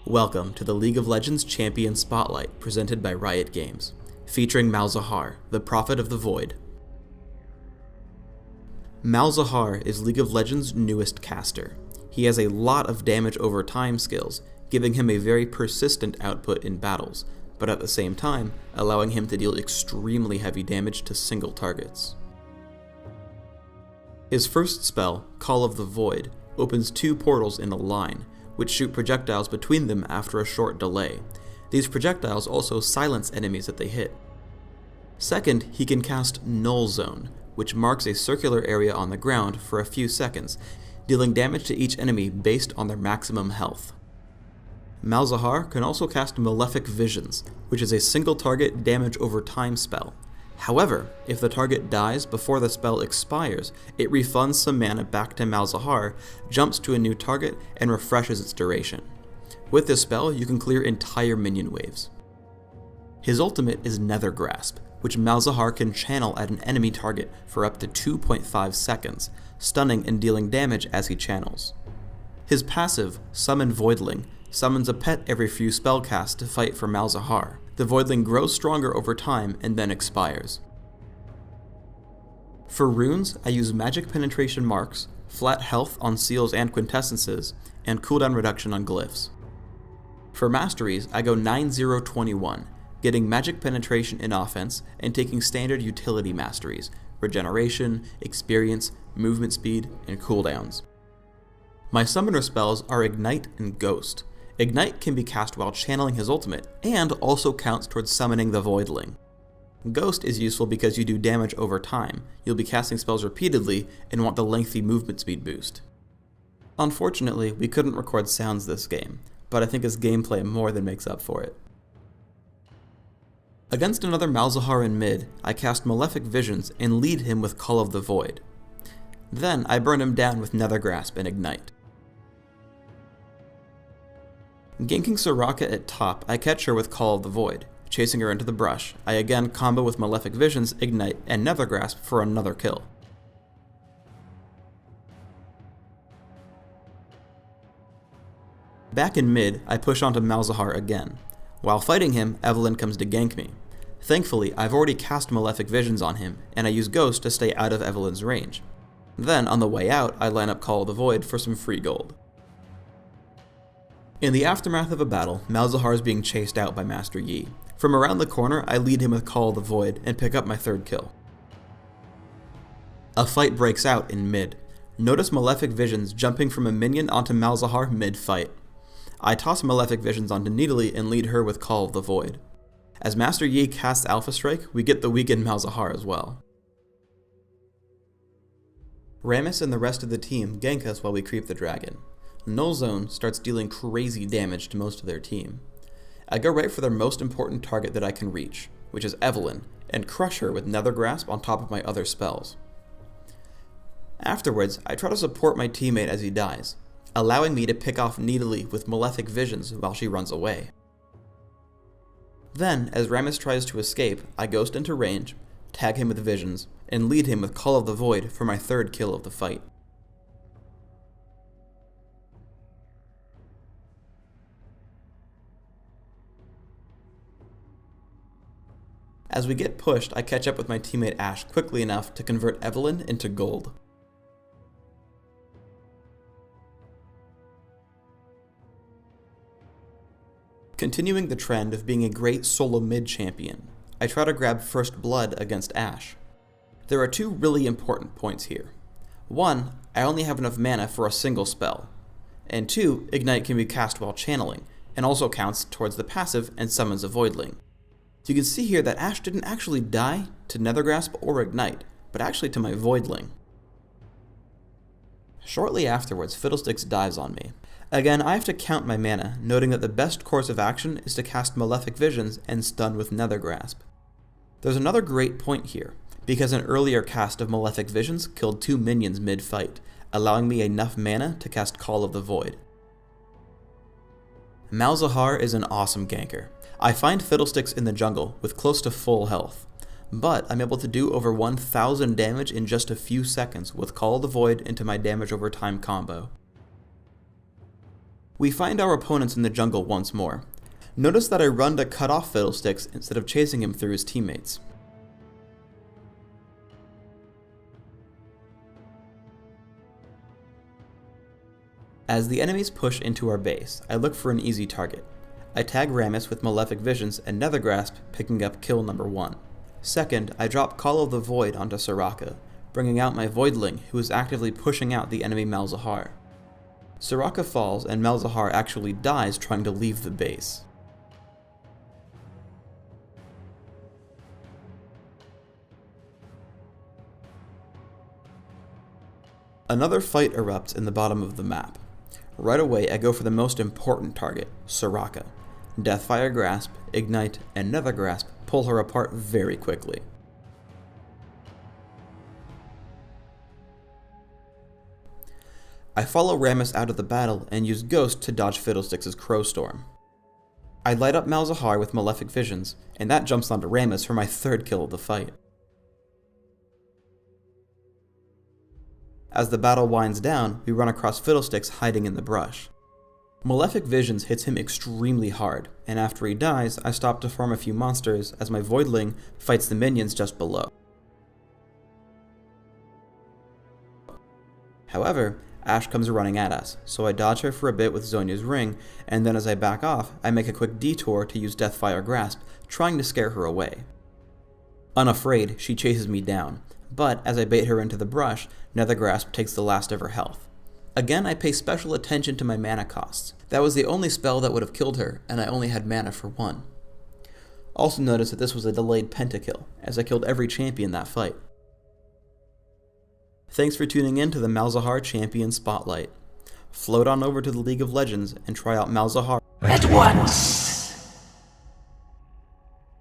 Welcome to the League of Legends Champion Spotlight presented by Riot Games, featuring Malzahar, the Prophet of the Void. Malzahar is League of Legends' newest caster. He has a lot of damage over time skills, giving him a very persistent output in battles, but at the same time allowing him to deal extremely heavy damage to single targets. His first spell, Call of the Void, opens two portals in a line, which shoot projectiles between them after a short delay. These projectiles also silence enemies that they hit. Second, he can cast Null Zone, which marks a circular area on the ground for a few seconds, dealing damage to each enemy based on their maximum health. Malzahar can also cast Malefic Visions, which is a single target damage over time spell. However, if the target dies before the spell expires, it refunds some mana back to Malzahar, jumps to a new target, and refreshes its duration. With this spell, you can clear entire minion waves. His ultimate is Nether Grasp, which Malzahar can channel at an enemy target for up to 2.5 seconds, stunning and dealing damage as he channels. His passive, Summon Voidling, summons a pet every few spell casts to fight for Malzahar. The Voidling grows stronger over time and then expires. For runes, I use magic penetration marks, flat health on seals and quintessences, and cooldown reduction on glyphs. For masteries, I go 9-0-21, getting magic penetration in offense and taking standard utility masteries, regeneration, experience, movement speed, and cooldowns. My summoner spells are Ignite and Ghost. Ignite can be cast while channeling his ultimate, and also counts towards summoning the Voidling. Ghost is useful because you do damage over time. You'll be casting spells repeatedly and want the lengthy movement speed boost. Unfortunately, we couldn't record sounds this game, but I think his gameplay more than makes up for it. Against another Malzahar in mid, I cast Malefic Visions and lead him with Call of the Void. Then I burn him down with Nether Grasp and Ignite. Ganking Soraka at top, I catch her with Call of the Void. Chasing her into the brush, I again combo with Malefic Visions, Ignite, and Nether Grasp for another kill. Back in mid, I push onto Malzahar again. While fighting him, Evelynn comes to gank me. Thankfully, I've already cast Malefic Visions on him, and I use Ghost to stay out of Evelynn's range. Then, on the way out, I line up Call of the Void for some free gold. In the aftermath of a battle, Malzahar is being chased out by Master Yi. From around the corner, I lead him with Call of the Void and pick up my third kill. A fight breaks out in mid. Notice Malefic Visions jumping from a minion onto Malzahar mid-fight. I toss Malefic Visions onto Nidalee and lead her with Call of the Void. As Master Yi casts Alpha Strike, we get the weakened Malzahar as well. Rammus and the rest of the team gank us while we creep the dragon. Null Zone starts dealing crazy damage to most of their team. I go right for their most important target that I can reach, which is Evelynn, and crush her with Nether Grasp on top of my other spells. Afterwards, I try to support my teammate as he dies, allowing me to pick off Nidalee with Malefic Visions while she runs away. Then, as Rammus tries to escape, I ghost into range, tag him with Visions, and lead him with Call of the Void for my third kill of the fight. As we get pushed, I catch up with my teammate Ashe quickly enough to convert Evelynn into gold. Continuing the trend of being a great solo mid champion, I try to grab first blood against Ashe. There are two really important points here. One, I only have enough mana for a single spell. And two, Ignite can be cast while channeling, and also counts towards the passive and summons a Voidling. You can see here that Ashe didn't actually die to Nether Grasp or Ignite, but actually to my Voidling. Shortly afterwards, Fiddlesticks dives on me. Again, I have to count my mana, noting that the best course of action is to cast Malefic Visions and stun with Nether Grasp. There's another great point here, because an earlier cast of Malefic Visions killed two minions mid-fight, allowing me enough mana to cast Call of the Void. Malzahar is an awesome ganker. I find Fiddlesticks in the jungle with close to full health, but I'm able to do over 1000 damage in just a few seconds with Call of the Void into my damage over time combo. We find our opponents in the jungle once more. Notice that I run to cut off Fiddlesticks instead of chasing him through his teammates. As the enemies push into our base, I look for an easy target. I tag Rammus with Malefic Visions and Nethergrasp, picking up kill number 1. Second, I drop Call of the Void onto Soraka, bringing out my Voidling, who is actively pushing out the enemy Malzahar. Soraka falls and Malzahar actually dies trying to leave the base. Another fight erupts in the bottom of the map. Right away, I go for the most important target, Soraka. Deathfire Grasp, Ignite, and Nethergrasp pull her apart very quickly. I follow Rammus out of the battle and use Ghost to dodge Fiddlesticks' Crowstorm. I light up Malzahar with Malefic Visions, and that jumps onto Rammus for my 3rd kill of the fight. As the battle winds down, we run across Fiddlesticks hiding in the brush. Malefic Visions hits him extremely hard, and after he dies, I stop to farm a few monsters as my Voidling fights the minions just below. However, Ashe comes running at us, so I dodge her for a bit with Zhonya's ring, and then as I back off, I make a quick detour to use Deathfire Grasp, trying to scare her away. Unafraid, she chases me down, but as I bait her into the brush, Nethergrasp takes the last of her health. Again, I pay special attention to my mana costs. That was the only spell that would have killed her, and I only had mana for 1. Also notice that this was a delayed pentakill, as I killed every champion that fight. Thanks for tuning in to the Malzahar Champion Spotlight. Float on over to the League of Legends and try out Malzahar at once.